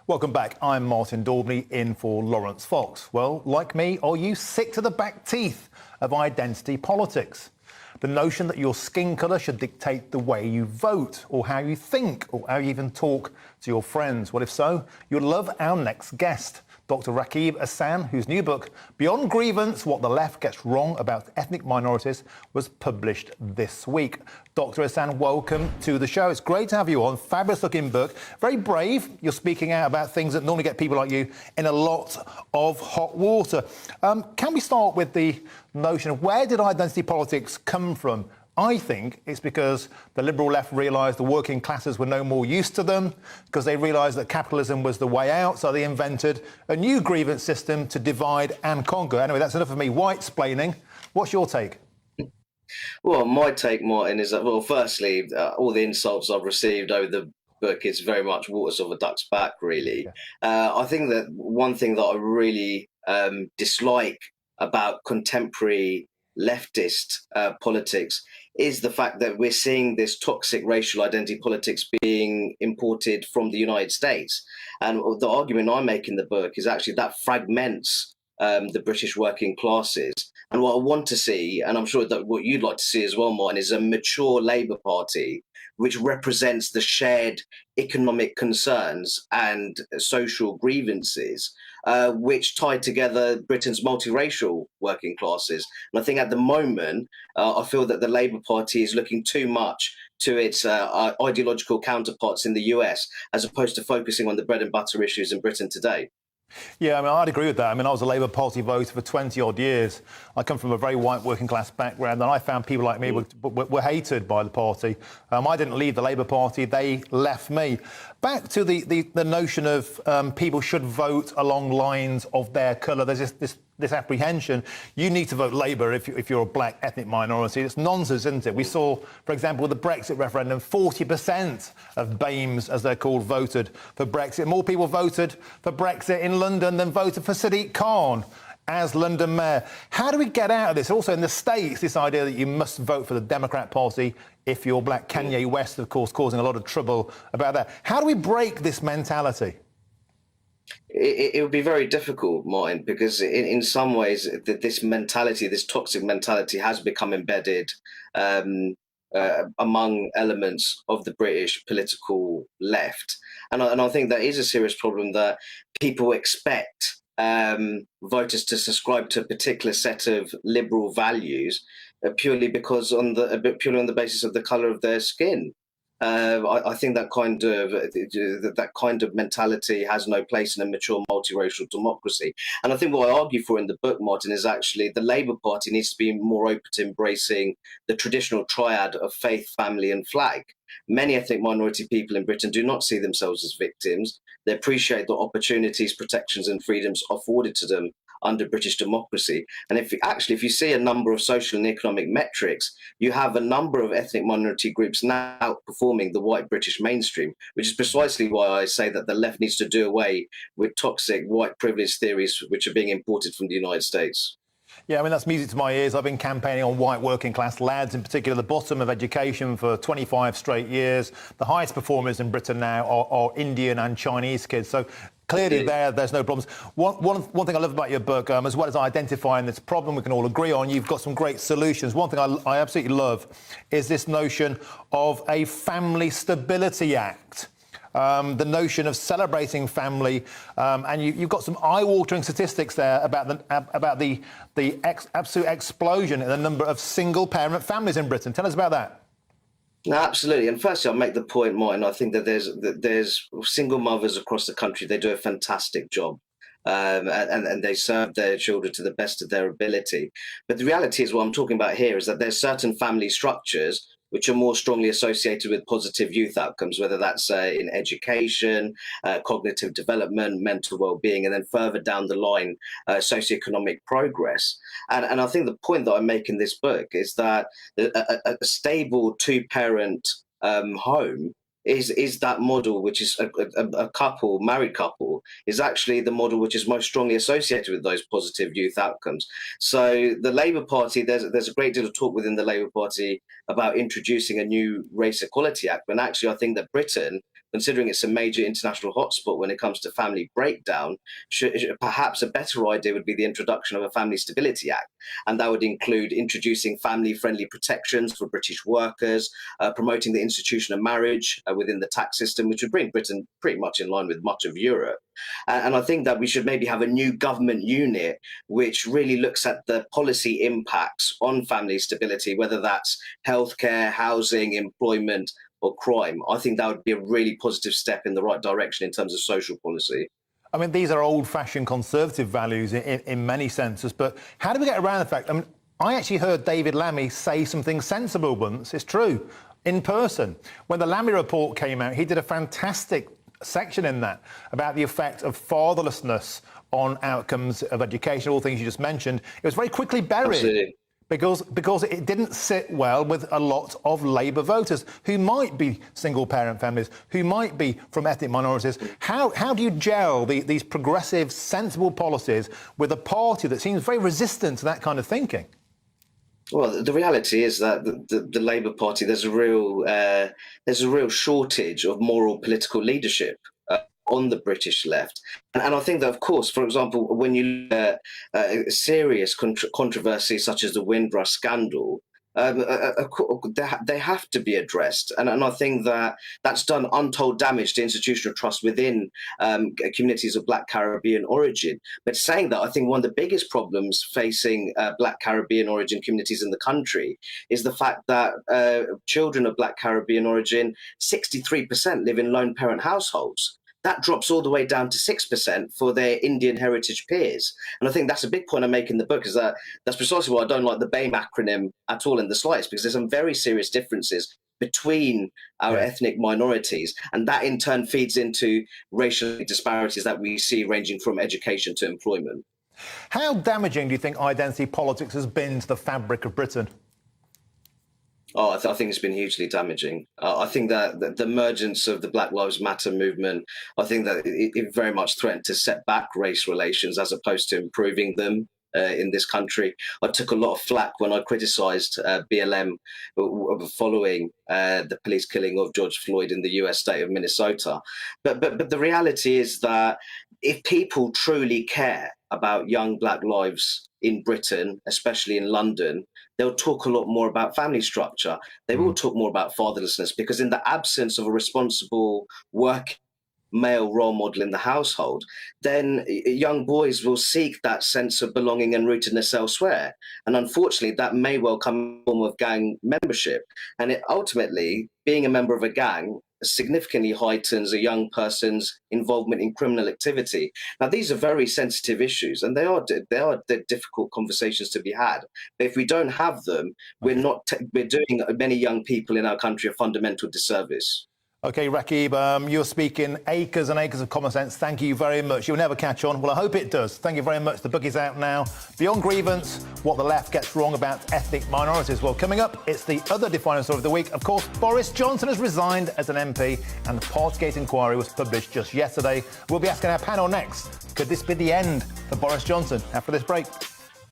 Welcome back. I'm Martin Daubney, in for Lawrence Fox. Well, like me, are you sick to the back teeth of identity politics? The notion that your skin colour should dictate the way you vote, or how you think, or how you even talk to your friends. Well, if so, you'll love our next guest, Dr. Rakib Ehsan, whose new book, Beyond Grievance, What the Left Gets Wrong About Ethnic Minorities, was published this week. Dr. Ehsan, welcome to the show. It's great to have you on. Fabulous looking book. Very brave. You're speaking out about things that normally get people like you in a lot of hot water. Can we start with the notion of where did identity politics come from? I think it's because the liberal left realised the working classes were no more use to them, because they realised that capitalism was the way out, so they invented a new grievance system to divide and conquer. Anyway, that's enough of me white-splaining. What's your take? Well, my take, Martin, is that, well, firstly, all the insults I've received over the book is very much waters off a duck's back, really. Yeah. I think that one thing that I really dislike about contemporary leftist politics is the fact that we're seeing this toxic racial identity politics being imported from the United States. And the argument I make in the book is actually that fragments the British working classes. And what I want to see, and I'm sure that what you'd like to see as well, Martin, is a mature Labour Party which represents the shared economic concerns and social grievances which tie together Britain's multiracial working classes. And I think at the moment, I feel that the Labour Party is looking too much to its ideological counterparts in the US, as opposed to focusing on the bread and butter issues in Britain today. Yeah, I mean, I'd agree with that. I mean, I was a Labour Party voter for 20-odd years. I come from a very white working-class background, and I found people like me were hated by the party. I didn't leave the Labour Party. They left me. Back to the notion of people should vote along lines of their colour. There's this apprehension. You need to vote Labour if you're a black ethnic minority. It's nonsense, isn't it? We saw, for example, with the Brexit referendum, 40% of BAMEs, as they're called, voted for Brexit. More people voted for Brexit in London than voted for Sadiq Khan as London Mayor. How do we get out of this? Also in the States, this idea that you must vote for the Democrat Party if you're black. Kanye West, of course, causing a lot of trouble about that. How do we break this mentality? It would be very difficult, Martin, because in some ways, this mentality, this toxic mentality, has become embedded among elements of the British political left. And I think that is a serious problem, that people expect voters to subscribe to a particular set of liberal values purely on the basis of the colour of their skin. I think that kind of mentality has no place in a mature multiracial democracy. And I think what I argue for in the book, Martin, is actually the Labour Party needs to be more open to embracing the traditional triad of faith, family and flag. Many ethnic minority people in Britain do not see themselves as victims. They appreciate the opportunities, protections and freedoms afforded to them under British democracy. And if you see a number of social and economic metrics, you have a number of ethnic minority groups now outperforming the white British mainstream, which is precisely why I say that the left needs to do away with toxic white privilege theories which are being imported from the United States. Yeah, I mean, that's music to my ears. I've been campaigning on white working class lads, in particular the bottom of education, for 25 straight years. The highest performers in Britain now are Indian and Chinese kids. So clearly there's no problems. One thing I love about your book, as well as identifying this problem we can all agree on, you've got some great solutions. One thing I absolutely love is this notion of a Family Stability Act. The notion of celebrating family, and you've got some eye-watering statistics there about the absolute explosion in the number of single-parent families in Britain. Tell us about that. No, absolutely. And firstly, I'll make the point, Martin, I think that there's single mothers across the country. They do a fantastic job. And they serve their children to the best of their ability. But the reality is, what I'm talking about here is that there's certain family structures which are more strongly associated with positive youth outcomes, whether that's in education, cognitive development, mental well-being, and then further down the line, socioeconomic progress. And I think the point that I make in this book is that a stable two-parent home is that model, which is a couple, married couple, is actually the model which is most strongly associated with those positive youth outcomes. So the Labour Party, there's a great deal of talk within the Labour Party about introducing a new Race Equality Act, when actually I think that Britain considering it's a major international hotspot when it comes to family breakdown, perhaps a better idea would be the introduction of a Family Stability Act. And that would include introducing family-friendly protections for British workers, promoting the institution of marriage within the tax system, which would bring Britain pretty much in line with much of Europe. And I think that we should maybe have a new government unit which really looks at the policy impacts on family stability, whether that's healthcare, housing, employment, or crime. I think that would be a really positive step in the right direction in terms of social policy. I mean, these are old-fashioned conservative values in many senses, but how do we get around the fact? I mean, I actually heard David Lammy say something sensible once, it's true, in person. When the Lammy report came out, he did a fantastic section in that about the effect of fatherlessness on outcomes of education, all things you just mentioned. It was very quickly buried. Absolutely. Because it didn't sit well with a lot of Labour voters who might be single-parent families, who might be from ethnic minorities. How do you gel these progressive, sensible policies with a party that seems very resistant to that kind of thinking? Well, the reality is that the Labour Party, there's a real shortage of moral political leadership on the British left. And I think that, of course, for example, when you look at serious controversy such as the Windrush scandal, they have to be addressed. And I think that that's done untold damage to institutional trust within communities of Black Caribbean origin. But saying that, I think one of the biggest problems facing Black Caribbean origin communities in the country is the fact that children of Black Caribbean origin, 63% live in lone parent households. That drops all the way down to 6% for their Indian heritage peers. And I think that's a big point I make in the book, is that that's precisely why I don't like the BAME acronym at all in the slightest, because there's some very serious differences between our ethnic minorities. And that in turn feeds into racial disparities that we see ranging from education to employment. How damaging do you think identity politics has been to the fabric of Britain? Oh, I think it's been hugely damaging. I think that the emergence of the Black Lives Matter movement, I think that it very much threatened to set back race relations as opposed to improving them in this country. I took a lot of flack when I criticised BLM following the police killing of George Floyd in the US state of Minnesota. But the reality is that if people truly care about young Black lives in Britain, especially in London, they'll talk a lot more about family structure. They will talk more about fatherlessness, because in the absence of a responsible working male role model in the household, then young boys will seek that sense of belonging and rootedness elsewhere. And unfortunately, that may well come in the form of gang membership. And ultimately, being a member of a gang significantly heightens a young person's involvement in criminal activity. Now, these are very sensitive issues, and they are difficult conversations to be had. But if we don't have them, we're doing many young people in our country a fundamental disservice. OK, Rakib, you're speaking acres and acres of common sense. Thank you very much. You'll never catch on. Well, I hope it does. Thank you very much. The book is out now. Beyond Grievance, What the Left Gets Wrong About Ethnic Minorities. Well, coming up, it's the other defining story of the week. Of course, Boris Johnson has resigned as an MP, and the Partygate inquiry was published just yesterday. We'll be asking our panel next, could this be the end for Boris Johnson after this break?